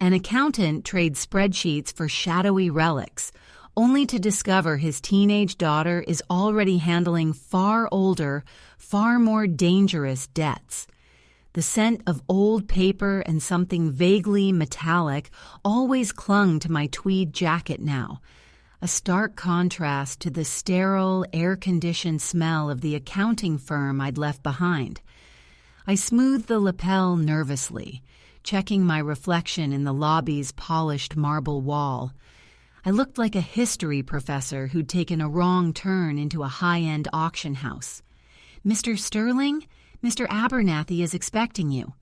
An accountant trades spreadsheets for shadowy relics, only to discover his teenage daughter is already handling far older, far more dangerous debts. The scent of old paper and something vaguely metallic always clung to my tweed jacket now, a stark contrast to the sterile, air-conditioned smell of the accounting firm I'd left behind. I smoothed the lapel nervously, checking my reflection in the lobby's polished marble wall. I looked like a history professor who'd taken a wrong turn into a high-end auction house. "Mr. Sterling, Mr. Abernathy is expecting you."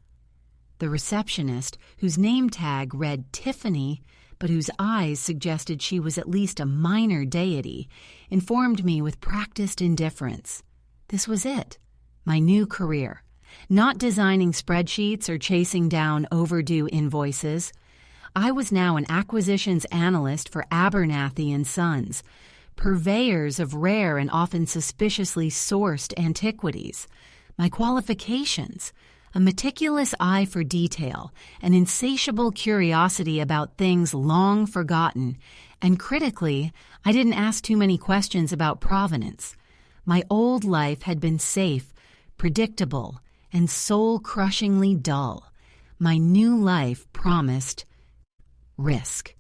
The receptionist, whose name tag read Tiffany, but whose eyes suggested she was at least a minor deity, informed me with practiced indifference. This was it, my new career. Not designing spreadsheets or chasing down overdue invoices. I was now an acquisitions analyst for Abernathy and Sons, purveyors of rare and often suspiciously sourced antiquities. My qualifications: a meticulous eye for detail, an insatiable curiosity about things long forgotten, and critically, I didn't ask too many questions about provenance. My old life had been safe, predictable, and soul-crushingly dull. My new life promised risk.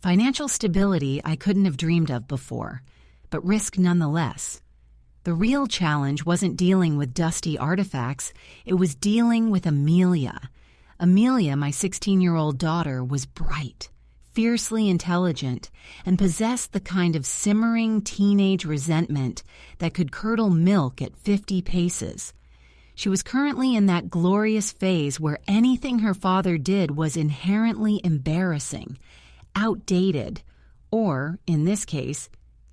Financial stability I couldn't have dreamed of before, but risk nonetheless. The real challenge wasn't dealing with dusty artifacts, it was dealing with Amelia. Amelia, my 16-year-old daughter, was bright, fiercely intelligent, and possessed the kind of simmering teenage resentment that could curdle milk at 50 paces. She was currently in that glorious phase where anything her father did was inherently embarrassing, outdated, or, in this case,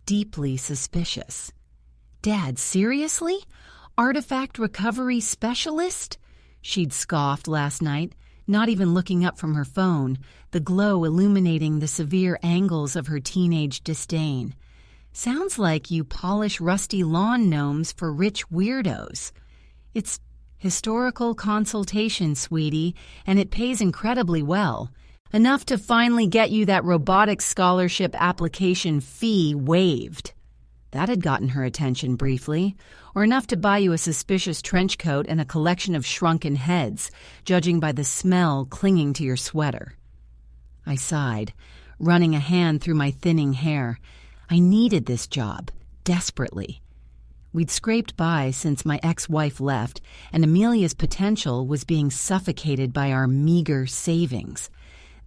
deeply suspicious. "Dad, seriously? Artifact recovery specialist?" She'd scoffed last night, not even looking up from her phone, the glow illuminating the severe angles of her teenage disdain. "Sounds like you polish rusty lawn gnomes for rich weirdos." "It's historical consultation, sweetie, and it pays incredibly well. Enough to finally get you that robotics scholarship application fee waived." That had gotten her attention briefly, or enough to buy you a suspicious trench coat and a collection of shrunken heads, judging by the smell clinging to your sweater. I sighed, running a hand through my thinning hair. I needed this job, desperately. We'd scraped by since my ex-wife left, and Amelia's potential was being suffocated by our meager savings.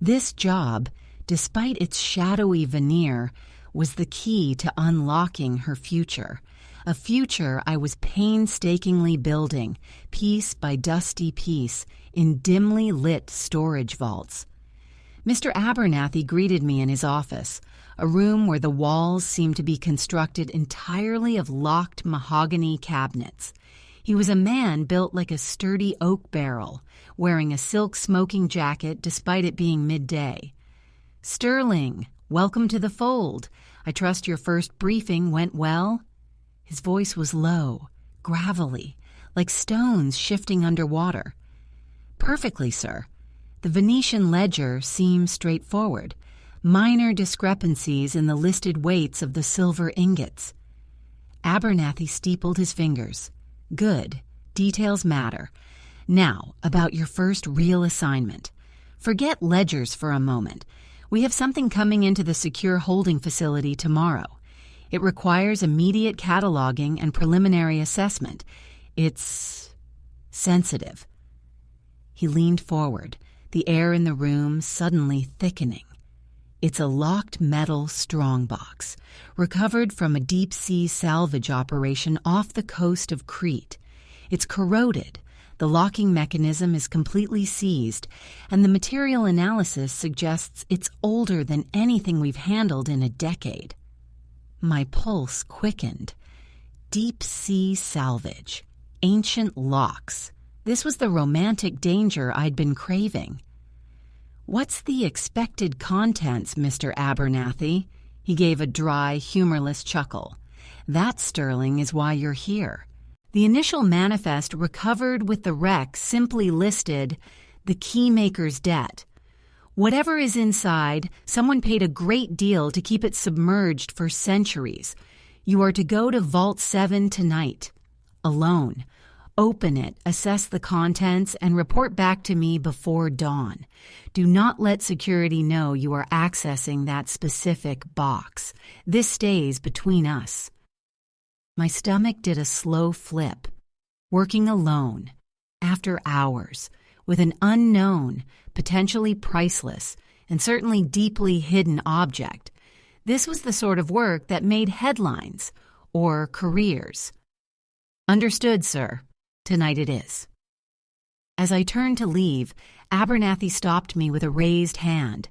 This job, despite its shadowy veneer, was the key to unlocking her future, a future I was painstakingly building, piece by dusty piece, in dimly lit storage vaults. Mr. Abernathy greeted me in his office, a room where the walls seemed to be constructed entirely of locked mahogany cabinets. He was a man built like a sturdy oak barrel, wearing a silk smoking jacket despite it being midday. "Sterling, welcome to the fold. I trust your first briefing went well?" His voice was low, gravelly, like stones shifting underwater. "Perfectly, sir. The Venetian ledger seems straightforward. Minor discrepancies in the listed weights of the silver ingots." Abernathy steepled his fingers. "Good. Details matter. Now, about your first real assignment. Forget ledgers for a moment. We have something coming into the secure holding facility tomorrow. It requires immediate cataloging and preliminary assessment. It's sensitive." He leaned forward, the air in the room suddenly thickening. "It's a locked metal strongbox, recovered from a deep-sea salvage operation off the coast of Crete. It's corroded, the locking mechanism is completely seized, and the material analysis suggests it's older than anything we've handled in a decade." My pulse quickened. Deep-sea salvage, ancient locks. This was the romantic danger I'd been craving. "What's the expected contents, Mr. Abernathy?" He gave a dry, humorless chuckle. "That, Sterling, is why you're here. The initial manifest recovered with the wreck simply listed the keymaker's debt. Whatever is inside, someone paid a great deal to keep it submerged for centuries. You are to go to Vault 7 tonight, alone. Open it, assess the contents, and report back to me before dawn. Do not let security know you are accessing that specific box. This stays between us. My stomach did a slow flip. Working alone, after hours, with an unknown, potentially priceless, and certainly deeply hidden object. This was the sort of work that made headlines or careers. Understood, sir. Tonight it is. As I turned to leave, Abernathy stopped me with a raised hand.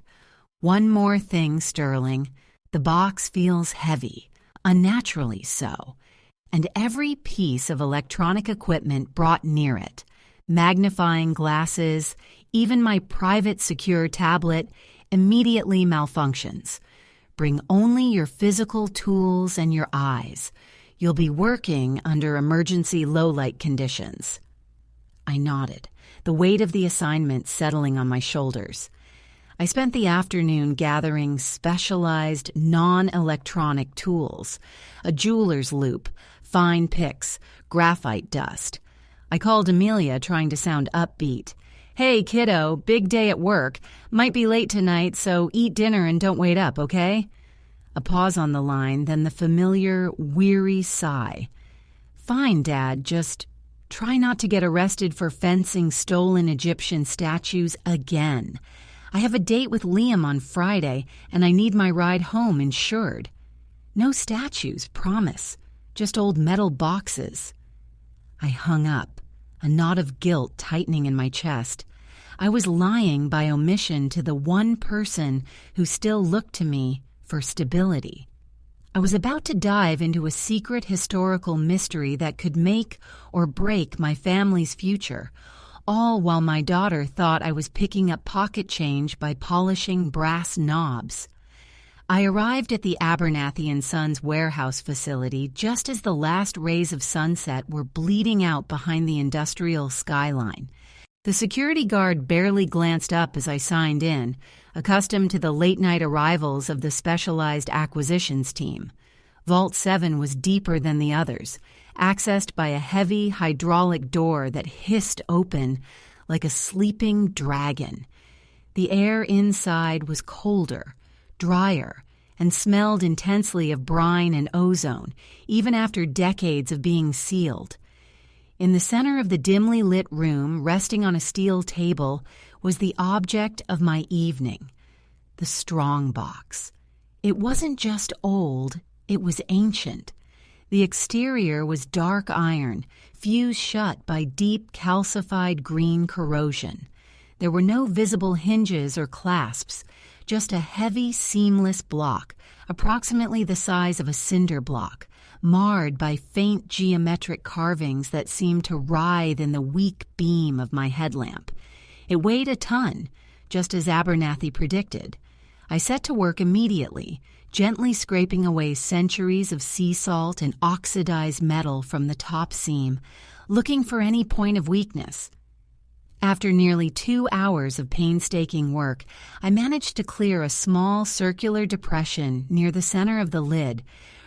One more thing, Sterling. The box feels heavy, unnaturally so, and every piece of electronic equipment brought near it, magnifying glasses, even my private secure tablet, immediately malfunctions. Bring only your physical tools and your eyes. You'll be working under emergency low-light conditions. I nodded, the weight of the assignment settling on my shoulders. I spent the afternoon gathering specialized non-electronic tools, a jeweler's loop, fine picks, graphite dust. I called Amelia, trying to sound upbeat. Hey, kiddo, big day at work. Might be late tonight, so eat dinner and don't wait up, okay? A pause on the line, then the familiar, weary sigh. Fine, Dad, just try not to get arrested for fencing stolen Egyptian statues again. I have a date with Liam on Friday, and I need my ride home insured. No statues, promise. Just old metal boxes. I hung up, a knot of guilt tightening in my chest. I was lying by omission to the one person who still looked to me for stability. I was about to dive into a secret historical mystery that could make or break my family's future, all while my daughter thought I was picking up pocket change by polishing brass knobs. I arrived at the Abernathy & Sons warehouse facility just as the last rays of sunset were bleeding out behind the industrial skyline. The security guard barely glanced up as I signed in, accustomed to the late-night arrivals of the specialized acquisitions team. Vault 7 was deeper than the others, accessed by a heavy hydraulic door that hissed open like a sleeping dragon. The air inside was colder, drier, and smelled intensely of brine and ozone, even after decades of being sealed. In the center of the dimly lit room, resting on a steel table, was the object of my evening, the strong box. It wasn't just old, it was ancient. The exterior was dark iron, fused shut by deep calcified green corrosion. There were no visible hinges or clasps, just a heavy, seamless block, approximately the size of a cinder block, marred by faint geometric carvings that seemed to writhe in the weak beam of my headlamp. It weighed a ton, just as Abernathy predicted. I set to work immediately, gently scraping away centuries of sea salt and oxidized metal from the top seam, looking for any point of weakness. After nearly 2 hours of painstaking work, I managed to clear a small circular depression near the center of the lid,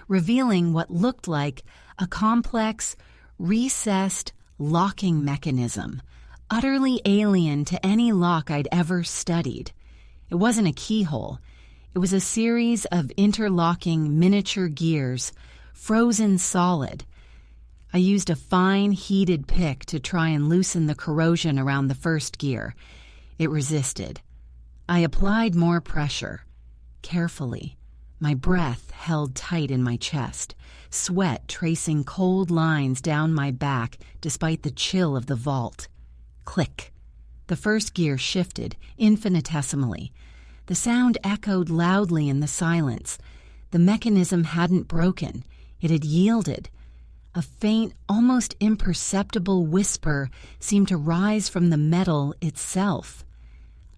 revealing what looked like a complex, recessed locking mechanism, utterly alien to any lock I'd ever studied. It wasn't a keyhole. It was a series of interlocking miniature gears, frozen solid. I used a fine, heated pick to try and loosen the corrosion around the first gear. It resisted. I applied more pressure. Carefully, my breath held tight in my chest, sweat tracing cold lines down my back despite the chill of the vault. Click. The first gear shifted, infinitesimally. The sound echoed loudly in the silence. The mechanism hadn't broken. It had yielded. A faint, almost imperceptible whisper seemed to rise from the metal itself.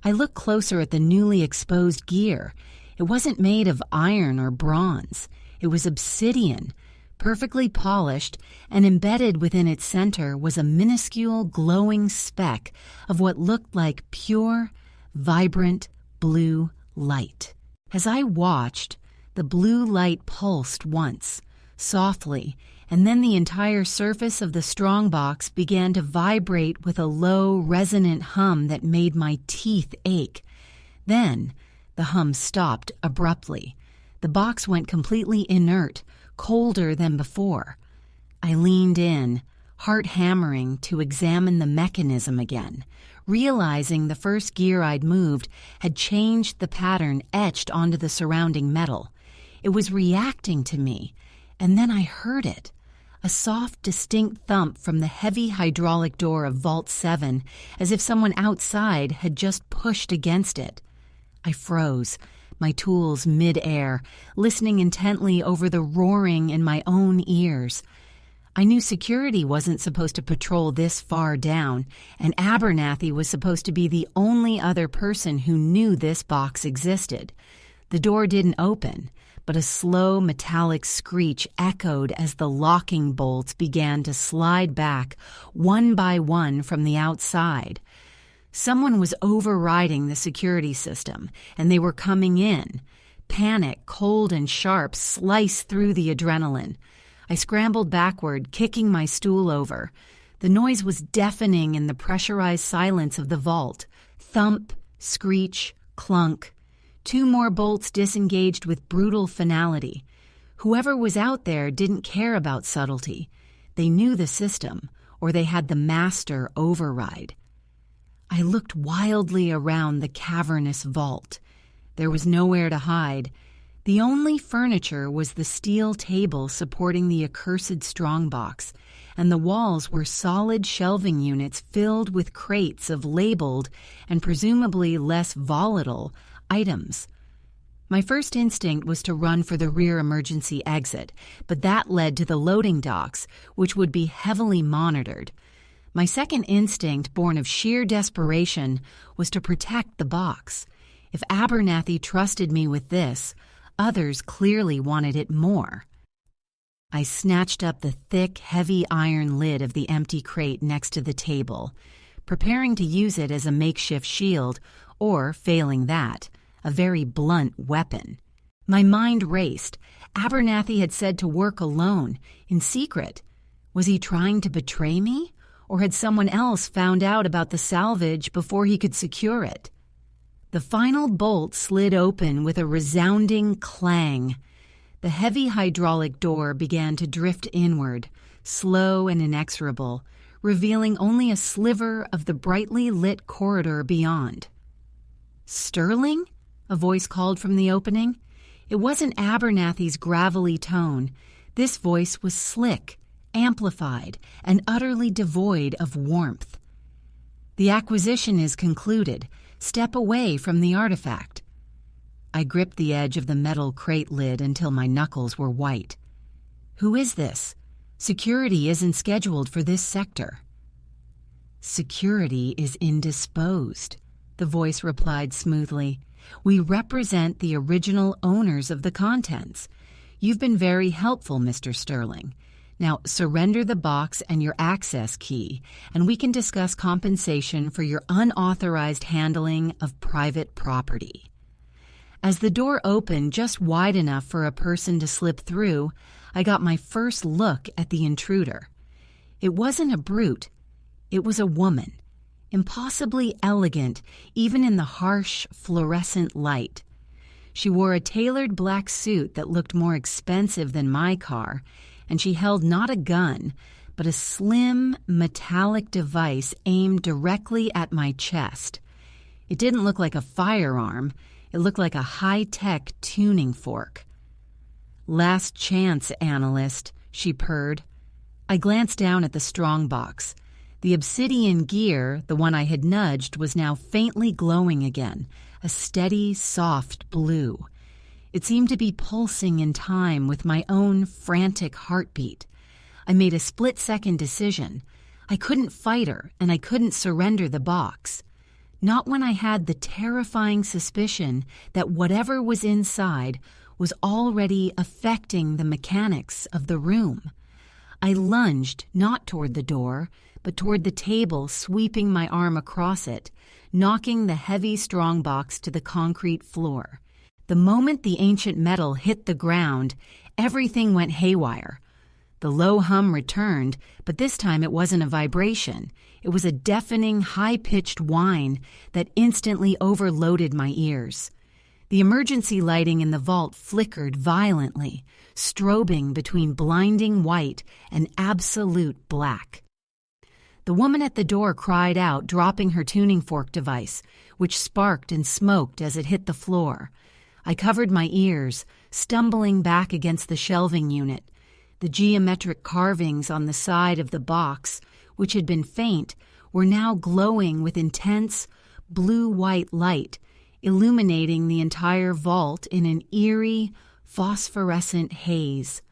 I looked closer at the newly exposed gear. It wasn't made of iron or bronze. It was obsidian, perfectly polished, and embedded within its center was a minuscule glowing speck of what looked like pure, vibrant blue light. As I watched, the blue light pulsed once, softly, and then the entire surface of the strongbox began to vibrate with a low, resonant hum that made my teeth ache. Then, the hum stopped abruptly. The box went completely inert, colder than before. I leaned in, heart hammering, to examine the mechanism again, realizing the first gear I'd moved had changed the pattern etched onto the surrounding metal. It was reacting to me, and then I heard it. A soft, distinct thump from the heavy hydraulic door of Vault 7, as if someone outside had just pushed against it. I froze, my tools mid-air, listening intently over the roaring in my own ears. I knew security wasn't supposed to patrol this far down, and Abernathy was supposed to be the only other person who knew this box existed. The door didn't open, but a slow metallic screech echoed as the locking bolts began to slide back, one by one, from the outside. Someone was overriding the security system, and they were coming in. Panic, cold and sharp, sliced through the adrenaline. I scrambled backward, kicking my stool over. The noise was deafening in the pressurized silence of the vault. Thump, screech, clunk. 2 more bolts disengaged with brutal finality. Whoever was out there didn't care about subtlety. They knew the system, or they had the master override. I looked wildly around the cavernous vault. There was nowhere to hide. The only furniture was the steel table supporting the accursed strongbox, and the walls were solid shelving units filled with crates of labeled and presumably less volatile items. My first instinct was to run for the rear emergency exit, but that led to the loading docks, which would be heavily monitored. My second instinct, born of sheer desperation, was to protect the box. If Abernathy trusted me with this, others clearly wanted it more. I snatched up the thick, heavy iron lid of the empty crate next to the table, preparing to use it as a makeshift shield, or, failing that, a very blunt weapon. My mind raced. Abernathy had said to work alone, in secret. Was he trying to betray me? Or had someone else found out about the salvage before he could secure it? The final bolt slid open with a resounding clang. The heavy hydraulic door began to drift inward, slow and inexorable, revealing only a sliver of the brightly lit corridor beyond. "Sterling?" a voice called from the opening. It wasn't Abernathy's gravelly tone. This voice was slick, amplified, and utterly devoid of warmth. "The acquisition is concluded. Step away from the artifact." I gripped the edge of the metal crate lid until my knuckles were white. "Who is this? Security isn't scheduled for this sector." "Security is indisposed," the voice replied smoothly. "We represent the original owners of the contents. You've been very helpful, Mr. Sterling. Now surrender the box and your access key, and we can discuss compensation for your unauthorized handling of private property." As the door opened just wide enough for a person to slip through, I got my first look at the intruder. It wasn't a brute. It was a woman, impossibly elegant even in the harsh, fluorescent light. She wore a tailored black suit that looked more expensive than my car, and she held not a gun, but a slim, metallic device aimed directly at my chest. It didn't look like a firearm. It looked like a high-tech tuning fork. "Last chance, analyst," she purred. I glanced down at the strongbox. The obsidian gear, the one I had nudged, was now faintly glowing again, a steady, soft blue. It seemed to be pulsing in time with my own frantic heartbeat. I made a split-second decision. I couldn't fight her, and I couldn't surrender the box. Not when I had the terrifying suspicion that whatever was inside was already affecting the mechanics of the room. I lunged, not toward the door, but toward the table, sweeping my arm across it, knocking the heavy strongbox to the concrete floor. The moment the ancient metal hit the ground, everything went haywire. The low hum returned, but this time it wasn't a vibration. It was a deafening, high-pitched whine that instantly overloaded my ears. The emergency lighting in the vault flickered violently, strobing between blinding white and absolute black. The woman at the door cried out, dropping her tuning fork device, which sparked and smoked as it hit the floor. I covered my ears, stumbling back against the shelving unit. The geometric carvings on the side of the box, which had been faint, were now glowing with intense, blue-white light, illuminating the entire vault in an eerie, phosphorescent haze.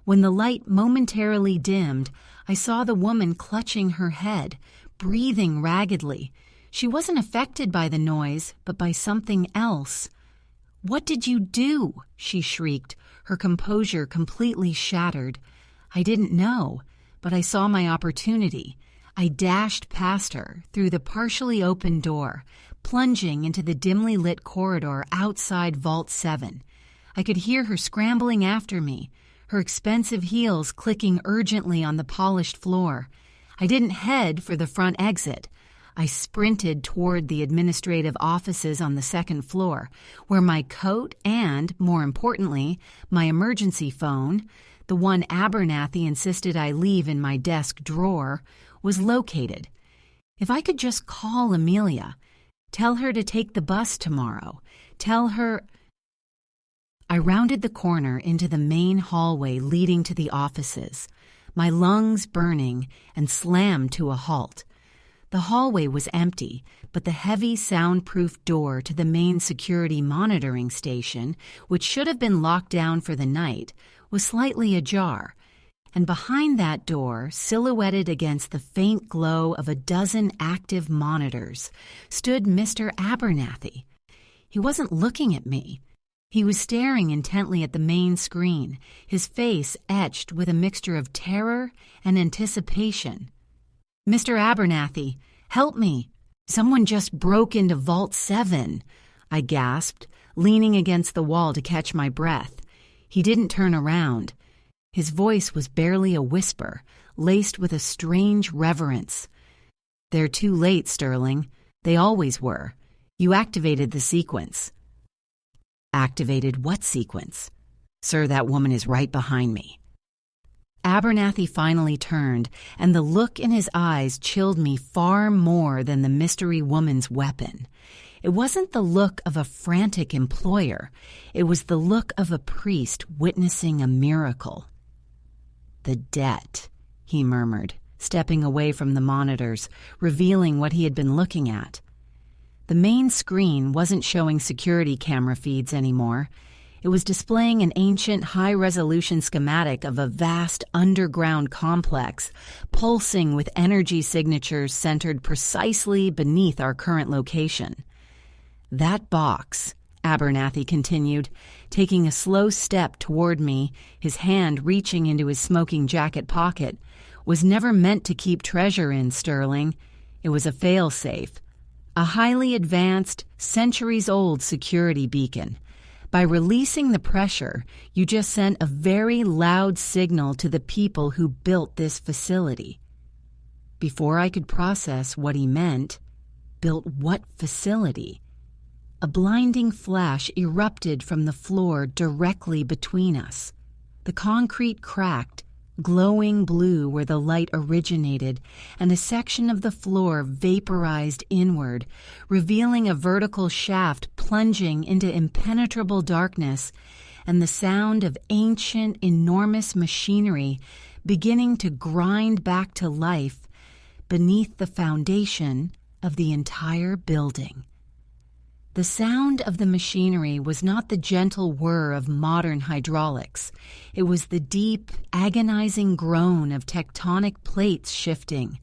When the light momentarily dimmed, I saw the woman clutching her head, breathing raggedly. She wasn't affected by the noise, but by something else. "What did you do?" she shrieked, her composure completely shattered. I didn't know, but I saw my opportunity. I dashed past her, through the partially open door, plunging into the dimly lit corridor outside Vault 7. I could hear her scrambling after me, her expensive heels clicking urgently on the polished floor. I didn't head for the front exit. I sprinted toward the administrative offices on the second floor, where my coat and, more importantly, my emergency phone, the one Abernathy insisted I leave in my desk drawer, was located. If I could just call Amelia, tell her to take the bus tomorrow, tell her... I rounded the corner into the main hallway leading to the offices, my lungs burning, and slammed to a halt. The hallway was empty, but the heavy soundproof door to the main security monitoring station, which should have been locked down for the night, was slightly ajar, and behind that door, silhouetted against the faint glow of a dozen active monitors, stood Mr. Abernathy. He wasn't looking at me. He was staring intently at the main screen, his face etched with a mixture of terror and anticipation. "Mr. Abernathy, help me! Someone just broke into Vault 7, I gasped, leaning against the wall to catch my breath. He didn't turn around. His voice was barely a whisper, laced with a strange reverence. "They're too late, Sterling. They always were. You activated the sequence." "Activated what sequence?" "Sir, that woman is right behind me." Abernathy finally turned, and the look in his eyes chilled me far more than the mystery woman's weapon. It wasn't the look of a frantic employer. It was the look of a priest witnessing a miracle. "The debt," he murmured, stepping away from the monitors, revealing what he had been looking at. The main screen wasn't showing security camera feeds anymore. It was displaying an ancient high-resolution schematic of a vast underground complex, pulsing with energy signatures centered precisely beneath our current location. "That box," Abernathy continued, taking a slow step toward me, his hand reaching into his smoking jacket pocket, "was never meant to keep treasure in, Sterling. It was a fail-safe, a highly advanced, centuries-old security beacon. By releasing the pressure, you just sent a very loud signal to the people who built this facility." Before I could process what he meant, built what facility? A blinding flash erupted from the floor directly between us. The concrete cracked, glowing blue where the light originated, and a section of the floor vaporized inward, revealing a vertical shaft plunging into impenetrable darkness, and the sound of ancient, enormous machinery beginning to grind back to life beneath the foundation of the entire building. The sound of the machinery was not the gentle whir of modern hydraulics. It was the deep, agonizing groan of tectonic plates shifting,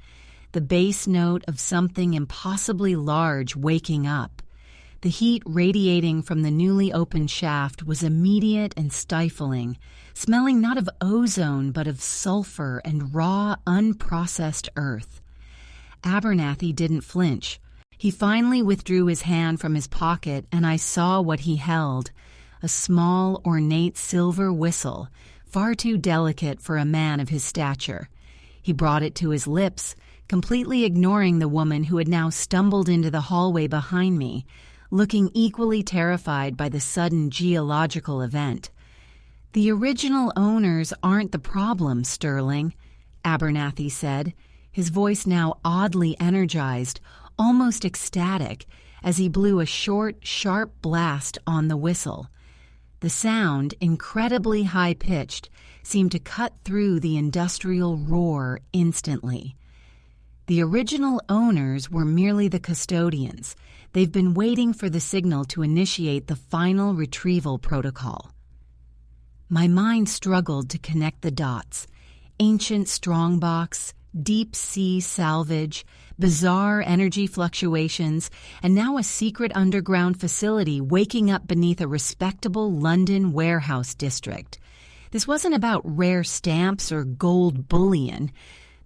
the bass note of something impossibly large waking up. The heat radiating from the newly opened shaft was immediate and stifling, smelling not of ozone but of sulfur and raw, unprocessed earth. Abernathy didn't flinch. He finally withdrew his hand from his pocket, and I saw what he held: a small, ornate silver whistle, far too delicate for a man of his stature. He brought it to his lips, completely ignoring the woman who had now stumbled into the hallway behind me, looking equally terrified by the sudden geological event. "The original owners aren't the problem, Sterling," Abernathy said, his voice now oddly energized, almost ecstatic, as he blew a short, sharp blast on the whistle. The sound, incredibly high-pitched, seemed to cut through the industrial roar instantly. "The original owners were merely the custodians. They've been waiting for the signal to initiate the final retrieval protocol." My mind struggled to connect the dots. Ancient strongbox, deep-sea salvage, bizarre energy fluctuations, and now a secret underground facility waking up beneath a respectable London warehouse district. This wasn't about rare stamps or gold bullion.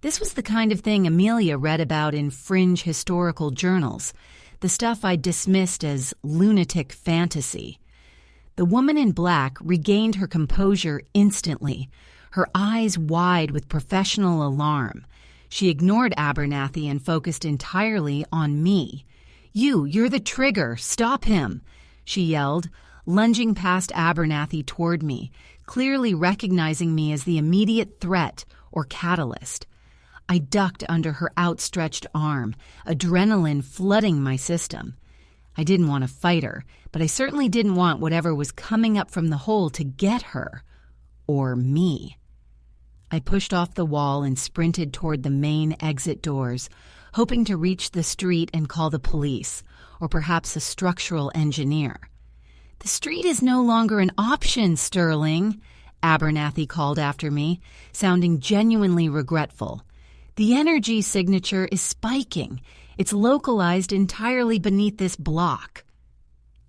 This was the kind of thing Amelia read about in fringe historical journals, the stuff I dismissed as lunatic fantasy. The woman in black regained her composure instantly, her eyes wide with professional alarm. She ignored Abernathy and focused entirely on me. You're the trigger. Stop him," she yelled, lunging past Abernathy toward me, clearly recognizing me as the immediate threat or catalyst. I ducked under her outstretched arm, adrenaline flooding my system. I didn't want to fight her, but I certainly didn't want whatever was coming up from the hole to get her. Or me. I pushed off the wall and sprinted toward the main exit doors, hoping to reach the street and call the police, or perhaps a structural engineer. "The street is no longer an option, Sterling," Abernathy called after me, sounding genuinely regretful. "The energy signature is spiking. It's localized entirely beneath this block."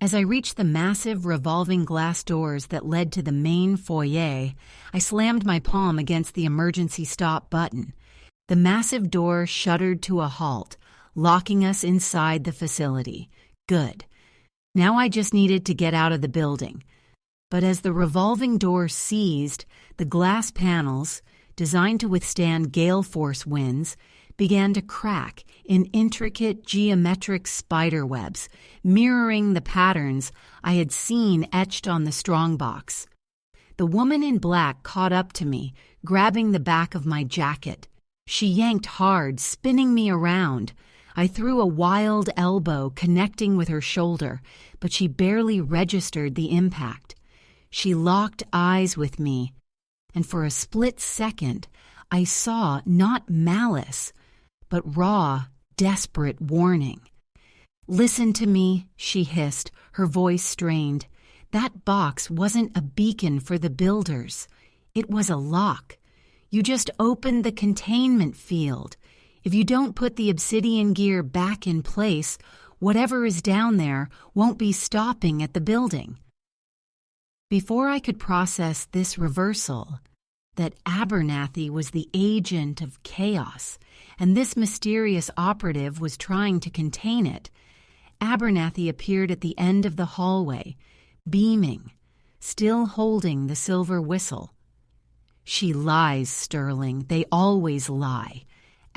As I reached the massive revolving glass doors that led to the main foyer, I slammed my palm against the emergency stop button. The massive door shuddered to a halt, locking us inside the facility. Good. Now I just needed to get out of the building. But as the revolving door seized, the glass panels, designed to withstand gale force winds, began to crack in intricate geometric spiderwebs, mirroring the patterns I had seen etched on the strongbox. The woman in black caught up to me, grabbing the back of my jacket. She yanked hard, spinning me around. I threw a wild elbow connecting with her shoulder, but she barely registered the impact. She locked eyes with me, and for a split second, I saw not malice, but raw, desperate warning. "Listen to me," she hissed, her voice strained. "That box wasn't a beacon for the builders. It was a lock. You just opened the containment field. If you don't put the obsidian gear back in place, whatever is down there won't be stopping at the building." Before I could process this reversal, that Abernathy was the agent of chaos, and this mysterious operative was trying to contain it, Abernathy appeared at the end of the hallway, beaming, still holding the silver whistle. "She lies, Sterling. They always lie,"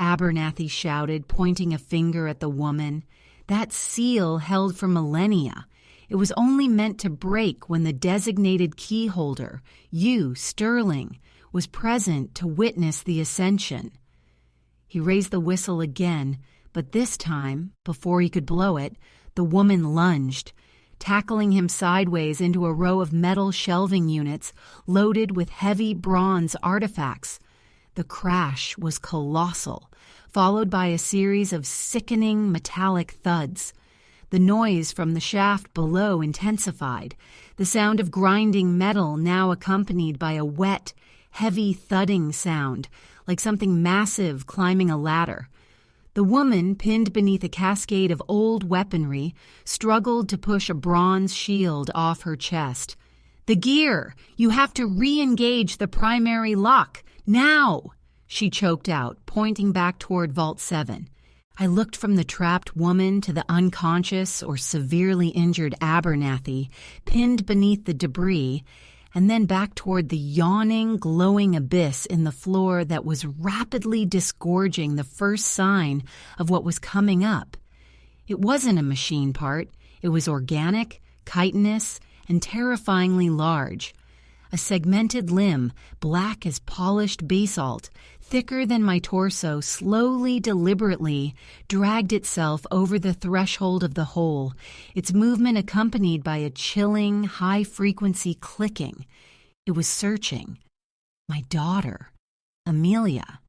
Abernathy shouted, pointing a finger at the woman. "That seal held for millennia. It was only meant to break when the designated key holder, you, Sterling, was present to witness the ascension." He raised the whistle again, but this time, before he could blow it, the woman lunged, tackling him sideways into a row of metal shelving units loaded with heavy bronze artifacts. The crash was colossal, followed by a series of sickening metallic thuds. The noise from the shaft below intensified, the sound of grinding metal now accompanied by a wet, heavy thudding sound, like something massive climbing a ladder. The woman, pinned beneath a cascade of old weaponry, struggled to push a bronze shield off her chest. "The gear! You have to re-engage the primary lock! Now!" she choked out, pointing back toward Vault 7. I looked from the trapped woman to the unconscious or severely injured Abernathy pinned beneath the debris, and then back toward the yawning, glowing abyss in the floor that was rapidly disgorging the first sign of what was coming up. It wasn't a machine part. It was organic, chitinous, and terrifyingly large. A segmented limb, black as polished basalt, thicker than my torso, slowly, deliberately dragged itself over the threshold of the hole, its movement accompanied by a chilling, high-frequency clicking. It was searching. My daughter, Amelia.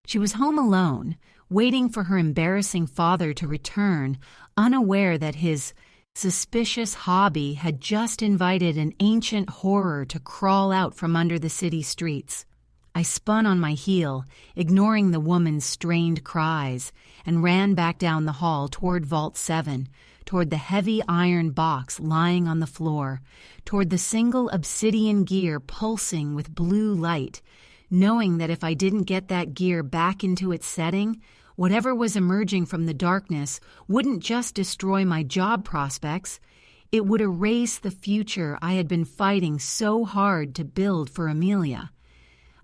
She was home alone, waiting for her embarrassing father to return, unaware that his suspicious hobby had just invited an ancient horror to crawl out from under the city streets. I spun on my heel, ignoring the woman's strained cries, and ran back down the hall toward Vault 7, toward the heavy iron box lying on the floor, toward the single obsidian gear pulsing with blue light, knowing that if I didn't get that gear back into its setting, whatever was emerging from the darkness wouldn't just destroy my job prospects, it would erase the future I had been fighting so hard to build for Amelia.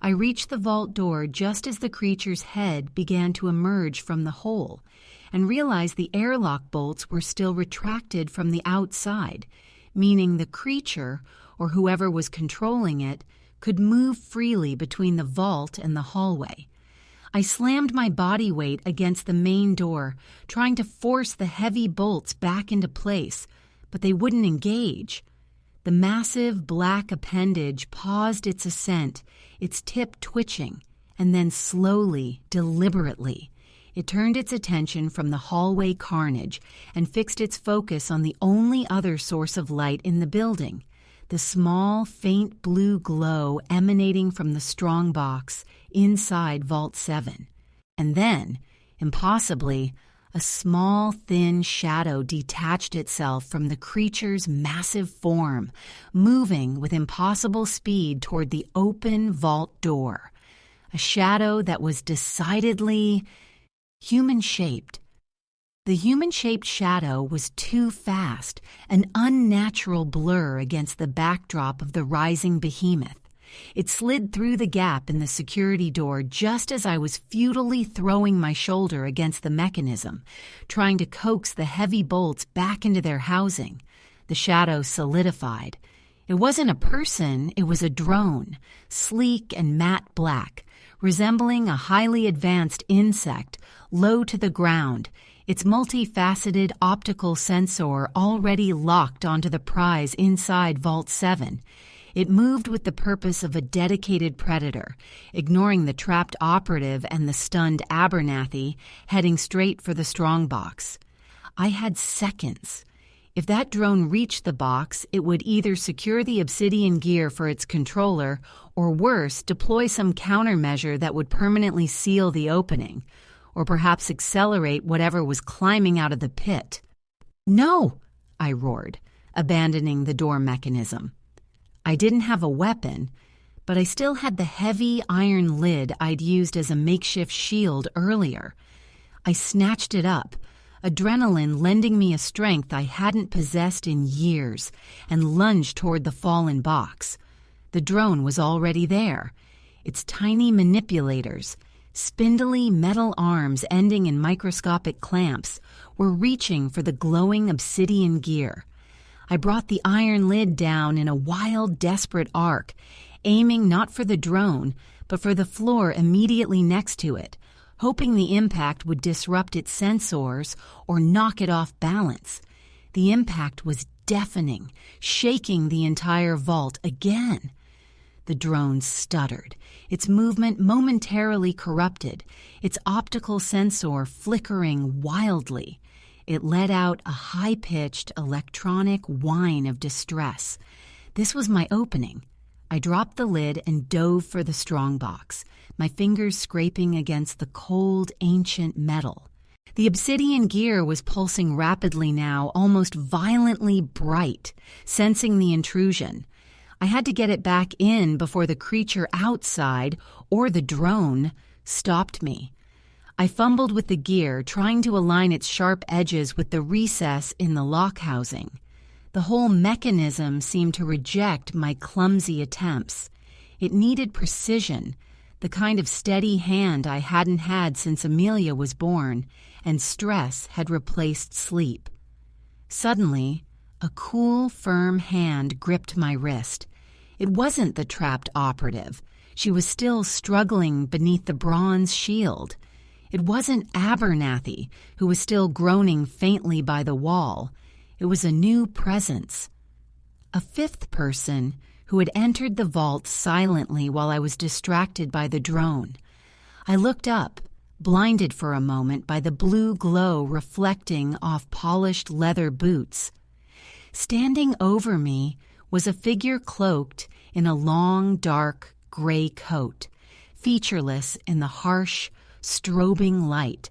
I reached the vault door just as the creature's head began to emerge from the hole, and realized the airlock bolts were still retracted from the outside, meaning the creature, or whoever was controlling it, could move freely between the vault and the hallway. I slammed my body weight against the main door, trying to force the heavy bolts back into place, but they wouldn't engage. The massive black appendage paused its ascent, its tip twitching, and then slowly, deliberately, it turned its attention from the hallway carnage and fixed its focus on the only other source of light in the building, the small, faint blue glow emanating from the strong box inside Vault 7. And then, impossibly, a small, thin shadow detached itself from the creature's massive form, moving with impossible speed toward the open vault door. A shadow that was decidedly human-shaped. The human-shaped shadow was too fast, an unnatural blur against the backdrop of the rising behemoth. It slid through the gap in the security door just as I was futilely throwing my shoulder against the mechanism, trying to coax the heavy bolts back into their housing. The shadow solidified. It wasn't a person, it was a drone, sleek and matte black, resembling a highly advanced insect, low to the ground, its multifaceted optical sensor already locked onto the prize inside Vault 7. It moved with the purpose of a dedicated predator, ignoring the trapped operative and the stunned Abernathy, heading straight for the strongbox. I had seconds. If that drone reached the box, it would either secure the obsidian gear for its controller, or worse, deploy some countermeasure that would permanently seal the opening, or perhaps accelerate whatever was climbing out of the pit. "No!" I roared, abandoning the door mechanism. I didn't have a weapon, but I still had the heavy iron lid I'd used as a makeshift shield earlier. I snatched it up, adrenaline lending me a strength I hadn't possessed in years, and lunged toward the fallen box. The drone was already there. Its tiny manipulators, spindly metal arms ending in microscopic clamps, were reaching for the glowing obsidian gear. I brought the iron lid down in a wild, desperate arc, aiming not for the drone, but for the floor immediately next to it, hoping the impact would disrupt its sensors or knock it off balance. The impact was deafening, shaking the entire vault again. The drone stuttered, its movement momentarily corrupted, its optical sensor flickering wildly. It let out a high-pitched electronic whine of distress. This was my opening. I dropped the lid and dove for the strongbox, my fingers scraping against the cold, ancient metal. The obsidian gear was pulsing rapidly now, almost violently bright, sensing the intrusion. I had to get it back in before the creature outside, or the drone, stopped me. I fumbled with the gear, trying to align its sharp edges with the recess in the lock housing. The whole mechanism seemed to reject my clumsy attempts. It needed precision, the kind of steady hand I hadn't had since Amelia was born, and stress had replaced sleep. Suddenly, a cool, firm hand gripped my wrist. It wasn't the trapped operative. She was still struggling beneath the bronze shield. It wasn't Abernathy, who was still groaning faintly by the wall. It was a new presence. A fifth person who had entered the vault silently while I was distracted by the drone. I looked up, blinded for a moment by the blue glow reflecting off polished leather boots. Standing over me was a figure cloaked in a long, dark, gray coat, featureless in the harsh, strobing light.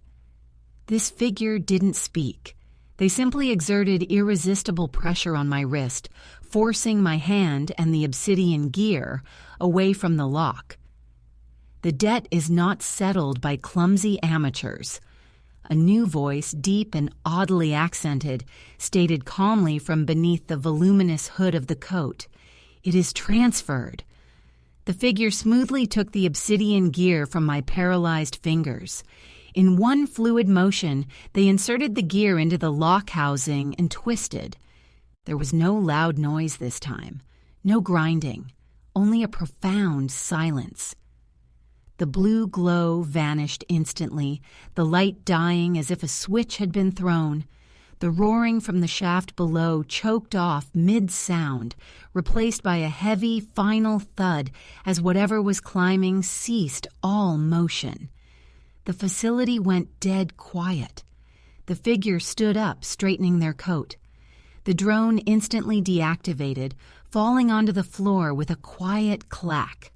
This figure didn't speak. They simply exerted irresistible pressure on my wrist, forcing my hand and the obsidian gear away from the lock. The debt is not settled by clumsy amateurs. A new voice, deep and oddly accented, stated calmly from beneath the voluminous hood of the coat, "It is transferred." The figure smoothly took the obsidian gear from my paralyzed fingers. In one fluid motion, they inserted the gear into the lock housing and twisted. There was no loud noise this time, no grinding, only a profound silence. The blue glow vanished instantly, the light dying as if a switch had been thrown. The roaring from the shaft below choked off mid-sound, replaced by a heavy, final thud as whatever was climbing ceased all motion. The facility went dead quiet. The figure stood up, straightening their coat. The drone instantly deactivated, falling onto the floor with a quiet clack.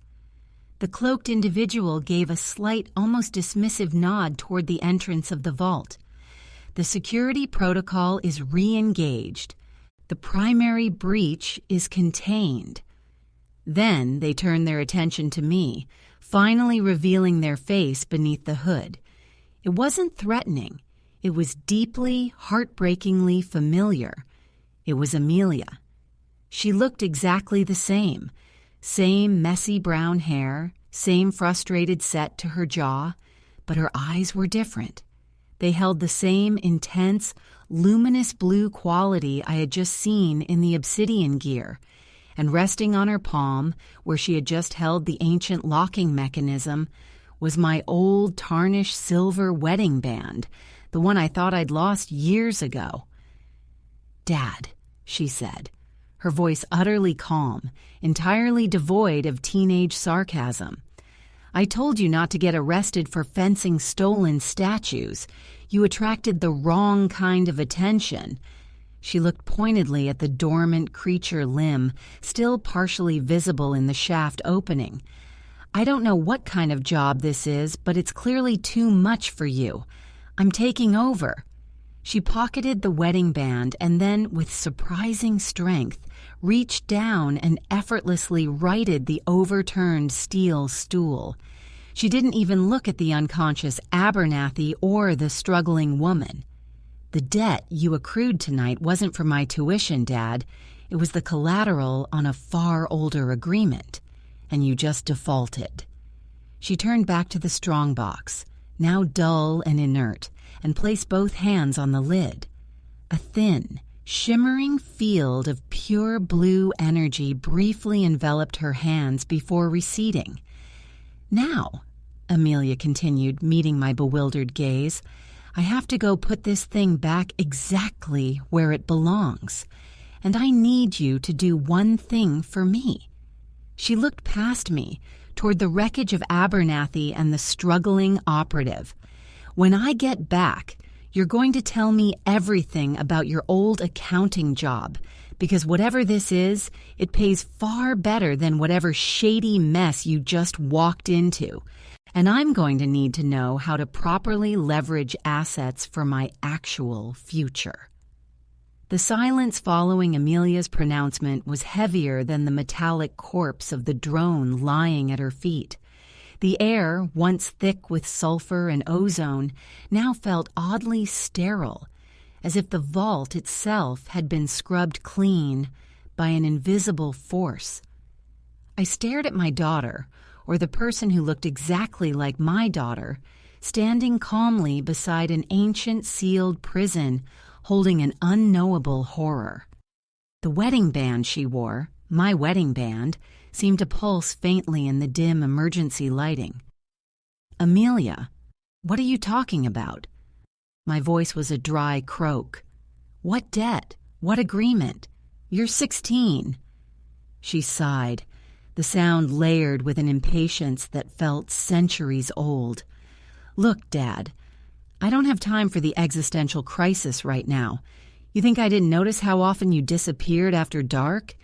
The cloaked individual gave a slight, almost dismissive nod toward the entrance of the vault. The security protocol is re-engaged. The primary breach is contained. Then they turned their attention to me, finally revealing their face beneath the hood. It wasn't threatening. It was deeply, heartbreakingly familiar. It was Amelia. She looked exactly the same. Same messy brown hair, same frustrated set to her jaw, but her eyes were different. They held the same intense, luminous blue quality I had just seen in the obsidian gear, and resting on her palm, where she had just held the ancient locking mechanism, was my old tarnished silver wedding band, the one I thought I'd lost years ago. "Dad," she said, her voice utterly calm, entirely devoid of teenage sarcasm. "I told you not to get arrested for fencing stolen statues. You attracted the wrong kind of attention." She looked pointedly at the dormant creature limb, still partially visible in the shaft opening. "I don't know what kind of job this is, but it's clearly too much for you. I'm taking over." She pocketed the wedding band and then, with surprising strength, reached down and effortlessly righted the overturned steel stool. She didn't even look at the unconscious Abernathy or the struggling woman. "The debt you accrued tonight wasn't for my tuition, Dad. It was the collateral on a far older agreement, and you just defaulted." She turned back to the strongbox, now dull and inert, and placed both hands on the lid. A thin, shimmering field of pure blue energy briefly enveloped her hands before receding. "Now," Amelia continued, meeting my bewildered gaze, "I have to go put this thing back exactly where it belongs. And I need you to do one thing for me." She looked past me, toward the wreckage of Abernathy and the struggling operative. "When I get back, you're going to tell me everything about your old accounting job, because whatever this is, it pays far better than whatever shady mess you just walked into. And I'm going to need to know how to properly leverage assets for my actual future." The silence following Amelia's pronouncement was heavier than the metallic corpse of the drone lying at her feet. The air, once thick with sulfur and ozone, now felt oddly sterile, as if the vault itself had been scrubbed clean by an invisible force. I stared at my daughter, or the person who looked exactly like my daughter, standing calmly beside an ancient sealed prison holding an unknowable horror. The wedding band she wore, my wedding band, seemed to pulse faintly in the dim emergency lighting. "Amelia, what are you talking about?" My voice was a dry croak. "What debt? What agreement? You're 16. She sighed, the sound layered with an impatience that felt centuries old. "Look, Dad, I don't have time for the existential crisis right now. You think I didn't notice how often you disappeared after dark?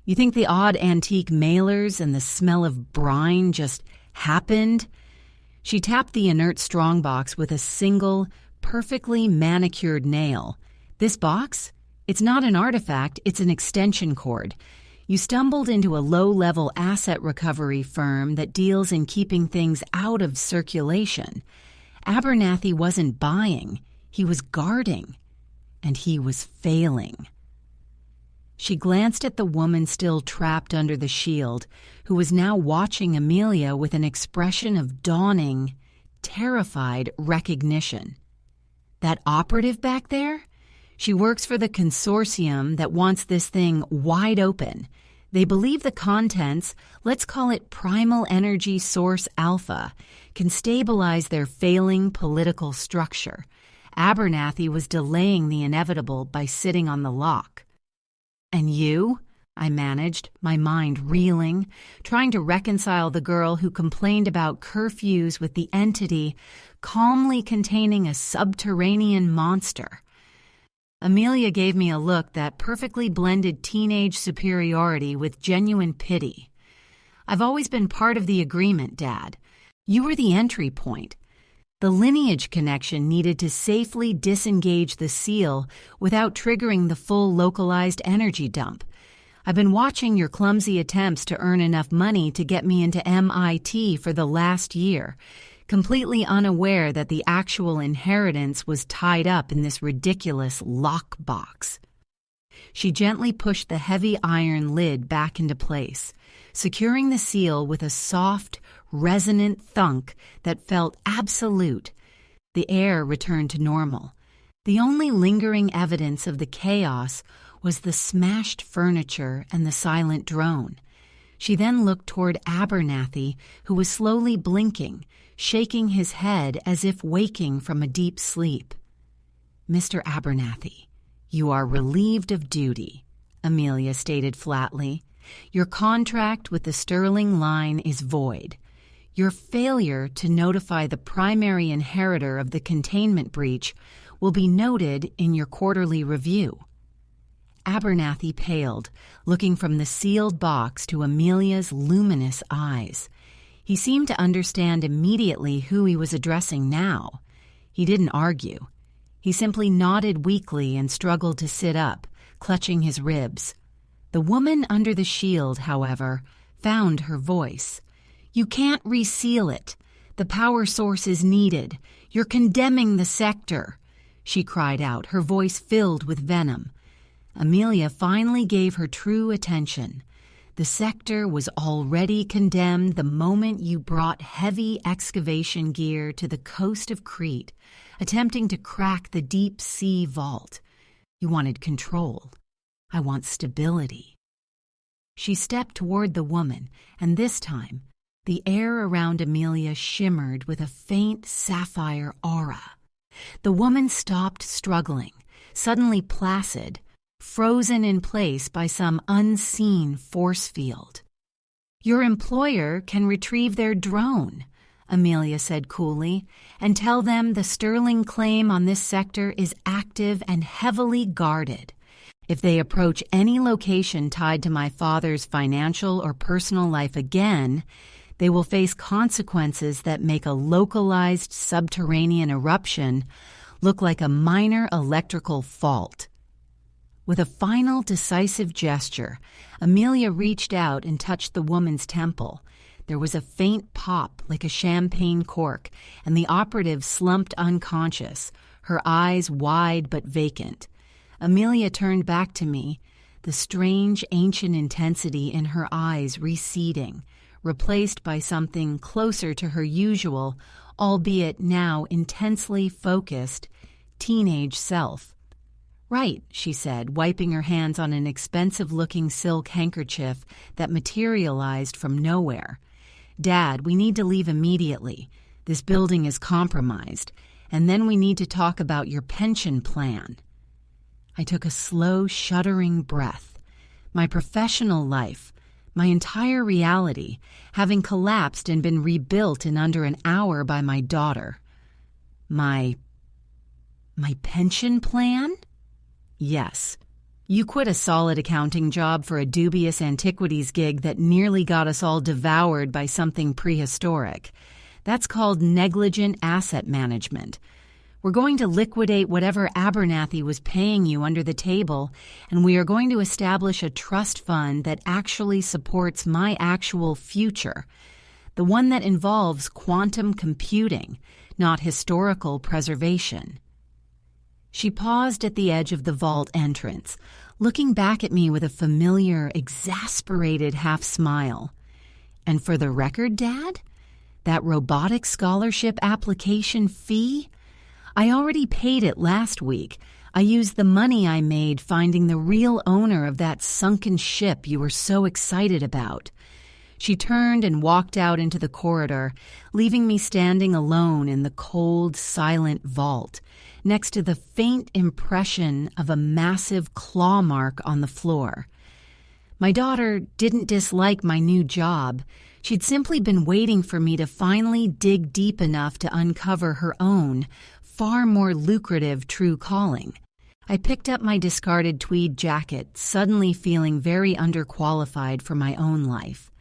You think the odd antique mailers and the smell of brine just happened?" She tapped the inert strongbox with a single, perfectly manicured nail. "This box? It's not an artifact, it's an extension cord. You stumbled into a low-level asset recovery firm that deals in keeping things out of circulation. Abernathy wasn't buying, he was guarding. And he was failing." She glanced at the woman still trapped under the shield, who was now watching Amelia with an expression of dawning, terrified recognition. "That operative back there? She works for the consortium that wants this thing wide open. They believe the contents, let's call it primal energy source alpha, can stabilize their failing political structure. Abernathy was delaying the inevitable by sitting on the lock." "And you?" I managed, my mind reeling, trying to reconcile the girl who complained about curfews with the entity calmly containing a subterranean monster. Amelia gave me a look that perfectly blended teenage superiority with genuine pity. "I've always been part of the agreement, Dad. You were the entry point. The lineage connection needed to safely disengage the seal without triggering the full localized energy dump. I've been watching your clumsy attempts to earn enough money to get me into MIT for the last year, completely unaware that the actual inheritance was tied up in this ridiculous lockbox." She gently pushed the heavy iron lid back into place, securing the seal with a soft, resonant thunk that felt absolute. The air returned to normal. The only lingering evidence of the chaos was the smashed furniture and the silent drone. She then looked toward Abernathy, who was slowly blinking, shaking his head as if waking from a deep sleep. "Mr. Abernathy, you are relieved of duty," Amelia stated flatly. "Your contract with the Sterling Line is void. Your failure to notify the primary inheritor of the containment breach will be noted in your quarterly review." Abernathy paled, looking from the sealed box to Amelia's luminous eyes. He seemed to understand immediately who he was addressing now. He didn't argue. He simply nodded weakly and struggled to sit up, clutching his ribs. The woman under the shield, however, found her voice. "You can't reseal it. The power source is needed. You're condemning the sector," she cried out, her voice filled with venom. Amelia finally gave her true attention. "The sector was already condemned the moment you brought heavy excavation gear to the coast of Crete, attempting to crack the deep-sea vault. You wanted control. I want stability." She stepped toward the woman, and this time, the air around Amelia shimmered with a faint sapphire aura. The woman stopped struggling, suddenly placid, frozen in place by some unseen force field. "Your employer can retrieve their drone," Amelia said coolly, "and tell them the Sterling claim on this sector is active and heavily guarded. If they approach any location tied to my father's financial or personal life again, they will face consequences that make a localized subterranean eruption look like a minor electrical fault." With a final decisive gesture, Amelia reached out and touched the woman's temple. There was a faint pop like a champagne cork, and the operative slumped unconscious, her eyes wide but vacant. Amelia turned back to me, the strange ancient intensity in her eyes receding, replaced by something closer to her usual, albeit now intensely focused, teenage self. "Right," she said, wiping her hands on an expensive-looking silk handkerchief that materialized from nowhere. "Dad, we need to leave immediately. This building is compromised, and then we need to talk about your pension plan." I took a slow, shuddering breath. My professional life, my entire reality, having collapsed and been rebuilt in under an hour by my daughter. My pension plan? Yes. You quit a solid accounting job for a dubious antiquities gig that nearly got us all devoured by something prehistoric. That's called negligent asset management. We're going to liquidate whatever Abernathy was paying you under the table, and we are going to establish a trust fund that actually supports my actual future, the one that involves quantum computing, not historical preservation. She paused at the edge of the vault entrance, looking back at me with a familiar, exasperated half-smile. "And for the record, Dad? That robotic scholarship application fee? I already paid it last week. I used the money I made finding the real owner of that sunken ship you were so excited about." She turned and walked out into the corridor, leaving me standing alone in the cold, silent vault, next to the faint impression of a massive claw mark on the floor. My daughter didn't dislike my new job. She'd simply been waiting for me to finally dig deep enough to uncover her own, far more lucrative true calling. I picked up my discarded tweed jacket, suddenly feeling very underqualified for my own life.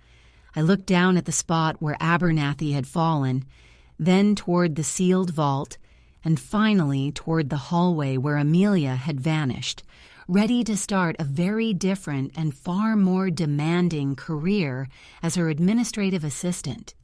I looked down at the spot where Abernathy had fallen, then toward the sealed vault, and finally toward the hallway where Amelia had vanished, ready to start a very different and far more demanding career as her administrative assistant.